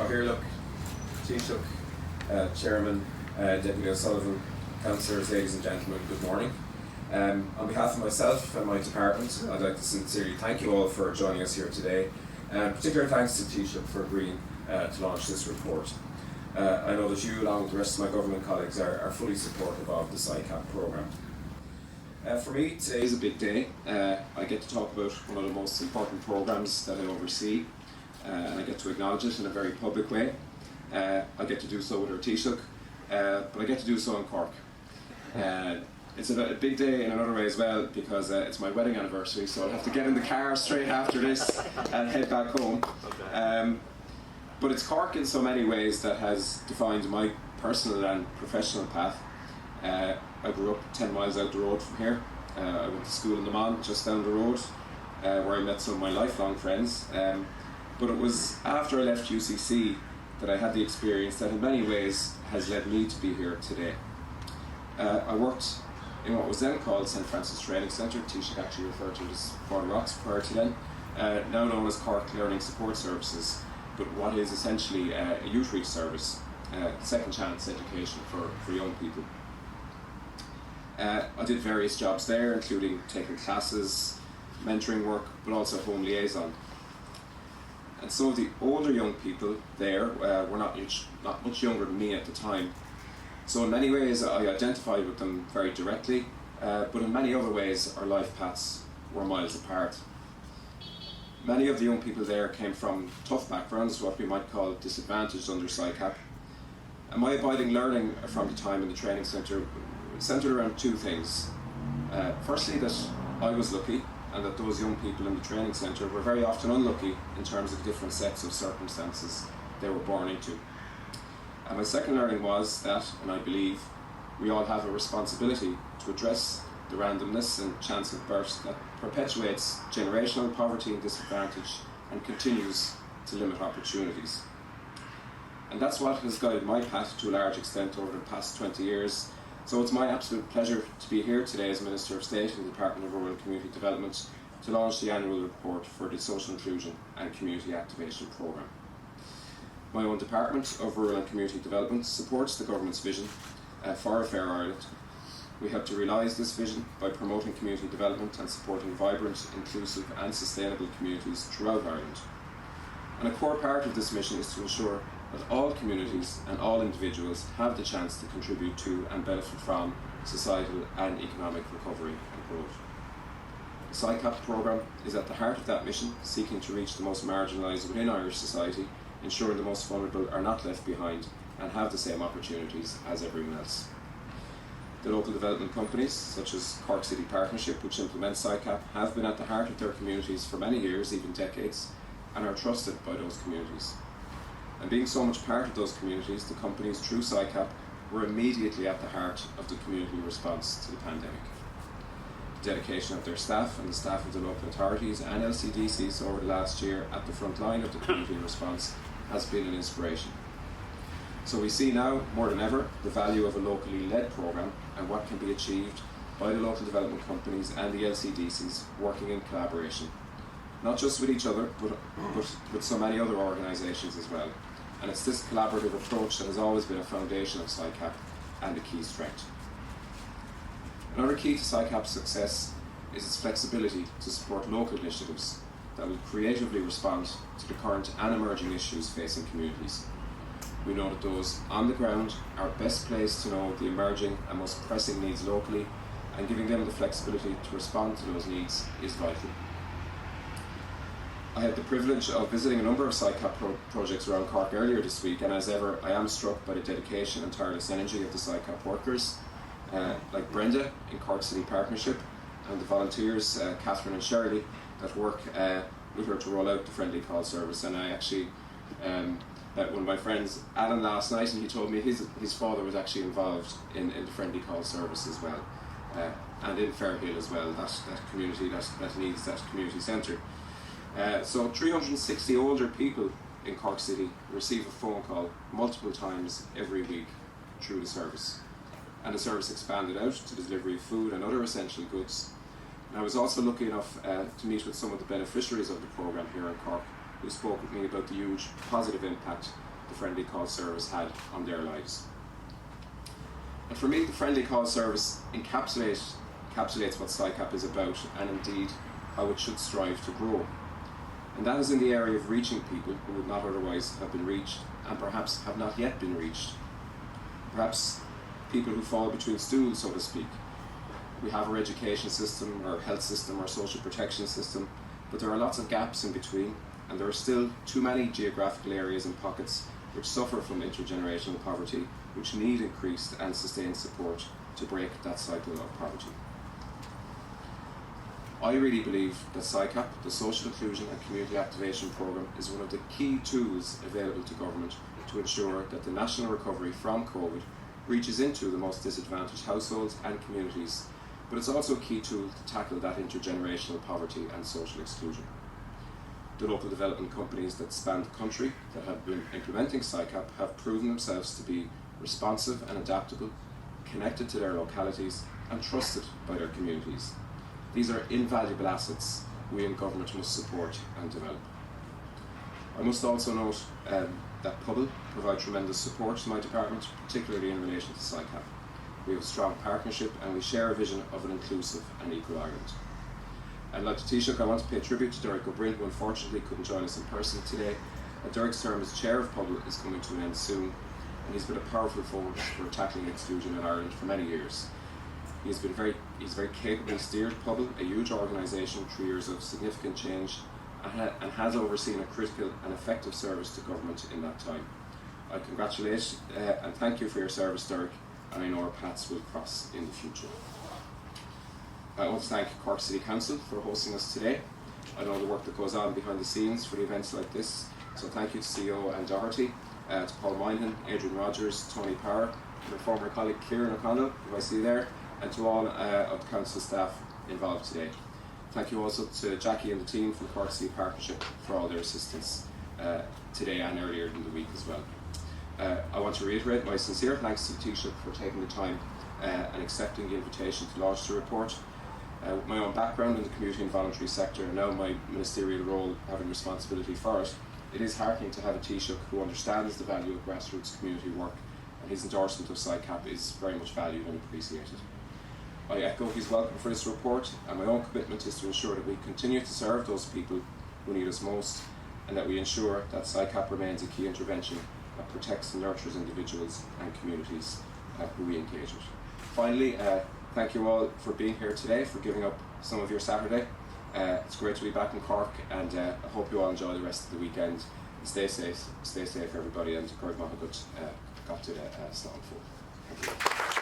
Here, look, Taoiseach, Chairman, Deputy O'Sullivan, Councillors, ladies and gentlemen, good morning. On behalf of myself and my department, I'd like to sincerely thank you all for joining us here today. Particular thanks to Taoiseach for agreeing to launch this report. I know that you, along with the rest of my government colleagues, are fully supportive of the SICAP programme. For me, today is a big day. I get to talk about one of the most important programmes that I oversee, and I get to acknowledge it in a very public way. I get to do so with our Taoiseach, but I get to do so in Cork. It's a big day in another way as well, because it's my wedding anniversary, so I'll have to get in the car straight after this and head back home. But it's Cork in so many ways that has defined my personal and professional path. I grew up 10 miles out the road from here. I went to school in the Mon, just down the road, where I met some of my lifelong friends. But it was after I left UCC that I had the experience that in many ways has led me to be here today. I worked in what was then called St Francis Training Centre. Taoiseach actually referred to it as Fort Rocks prior to then, now known as Cork Learning Support Services, but what is essentially a youth reach service, second chance education for young people. I did various jobs there, including taking classes, mentoring work, but also home liaison. And some of the older young people there were not much younger than me at the time. So in many ways I identified with them very directly, but in many other ways our life paths were miles apart. Many of the young people there came from tough backgrounds, what we might call disadvantaged under SICAP. And my abiding learning from the time in the training centre centred around two things. Firstly, that I was lucky, and that those young people in the training centre were very often unlucky in terms of the different sets of circumstances they were born into. And my second learning was that, and I believe, we all have a responsibility to address the randomness and chance of birth that perpetuates generational poverty and disadvantage and continues to limit opportunities. And that's what has guided my path to a large extent over the past 20 years. So it's my absolute pleasure to be here today as Minister of State in the Department of Rural and Community Development to launch the annual report for the Social Inclusion and Community Activation Programme. My own Department of Rural and Community Development supports the Government's vision for a fair Ireland. We help to realise this vision by promoting community development and supporting vibrant, inclusive and sustainable communities throughout Ireland. And a core part of this mission is to ensure that all communities and all individuals have the chance to contribute to and benefit from societal and economic recovery and growth. The SICAP programme is at the heart of that mission, seeking to reach the most marginalised within Irish society, ensuring the most vulnerable are not left behind and have the same opportunities as everyone else. The local development companies, such as Cork City Partnership, which implements SICAP, have been at the heart of their communities for many years, even decades, and are trusted by those communities. And being so much part of those communities, the companies through SICAP were immediately at the heart of the community response to the pandemic. The dedication of their staff and the staff of the local authorities and LCDCs over the last year at the front line of the community response has been an inspiration. So we see now, more than ever, the value of a locally led programme and what can be achieved by the local development companies and the LCDCs working in collaboration, not just with each other, but with so many other organisations as well. And it's this collaborative approach that has always been a foundation of SICAP and a key strength. Another key to SICAP's success is its flexibility to support local initiatives that will creatively respond to the current and emerging issues facing communities. We know that those on the ground are best placed to know the emerging and most pressing needs locally, and giving them the flexibility to respond to those needs is vital. I had the privilege of visiting a number of SICAP projects around Cork earlier this week, and as ever I am struck by the dedication and tireless energy of the SICAP workers, like Brenda in Cork City Partnership, and the volunteers, Catherine and Shirley, that work with her to roll out the Friendly Call service. And I actually met one of my friends, Alan, last night, and he told me his father was actually involved in the Friendly Call service as well, and in Fairhill as well, that community that needs that community centre. So 360 older people in Cork City receive a phone call multiple times every week through the service. And the service expanded out to the delivery of food and other essential goods. And I was also lucky enough to meet with some of the beneficiaries of the programme here in Cork, who spoke with me about the huge positive impact the Friendly Call Service had on their lives. And for me, the Friendly Call Service encapsulates what SICAP is about, and indeed how it should strive to grow. And that is in the area of reaching people who would not otherwise have been reached, and perhaps have not yet been reached. Perhaps people who fall between stools, so to speak. We have our education system, our health system, our social protection system, but there are lots of gaps in between, and there are still too many geographical areas and pockets which suffer from intergenerational poverty, which need increased and sustained support to break that cycle of poverty. I really believe that SICAP, the Social Inclusion and Community Activation Programme, is one of the key tools available to government to ensure that the national recovery from COVID reaches into the most disadvantaged households and communities, but it's also a key tool to tackle that intergenerational poverty and social exclusion. The local development companies that span the country that have been implementing SICAP have proven themselves to be responsive and adaptable, connected to their localities and trusted by their communities. These are invaluable assets we in government must support and develop. I must also note that Pobal provide tremendous support to my department, particularly in relation to SICAP. We have a strong partnership and we share a vision of an inclusive and equal Ireland. And like the Taoiseach, I want to pay tribute to Derek O'Brien, who unfortunately couldn't join us in person today. Derek's term as chair of Pobal is coming to an end soon, and he's been a powerful force for tackling exclusion in Ireland for many years. He's very capably steered Pobal, a huge organisation, 3 years of significant change, and has overseen a critical and effective service to government in that time. I congratulate and thank you for your service, Derek, and I know our paths will cross in the future. I want to thank Cork City Council for hosting us today. I know the work that goes on behind the scenes for the events like this, so thank you to CEO Anne Doherty, to Paul Moynihan, Adrian Rogers, Tony Power, and my former colleague Kieran O'Connell, who I see there, and to all of the council staff involved today. Thank you also to Jackie and the team from the Cork City Partnership for all their assistance today and earlier in the week as well. I want to reiterate my sincere thanks to the Taoiseach for taking the time and accepting the invitation to launch the report. With my own background in the community and voluntary sector, and now my ministerial role having responsibility for it, it is heartening to have a Taoiseach who understands the value of grassroots community work, and his endorsement of SICAP is very much valued and appreciated. I echo his welcome for this report, and my own commitment is to ensure that we continue to serve those people who need us most, and that we ensure that SICAP remains a key intervention that protects and nurtures individuals and communities who we engage with. Finally, thank you all for being here today, for giving up some of your Saturday. It's great to be back in Cork, and I hope you all enjoy the rest of the weekend. Stay safe everybody, and Cork Mahagut got to the Slán Fóill. Thank you.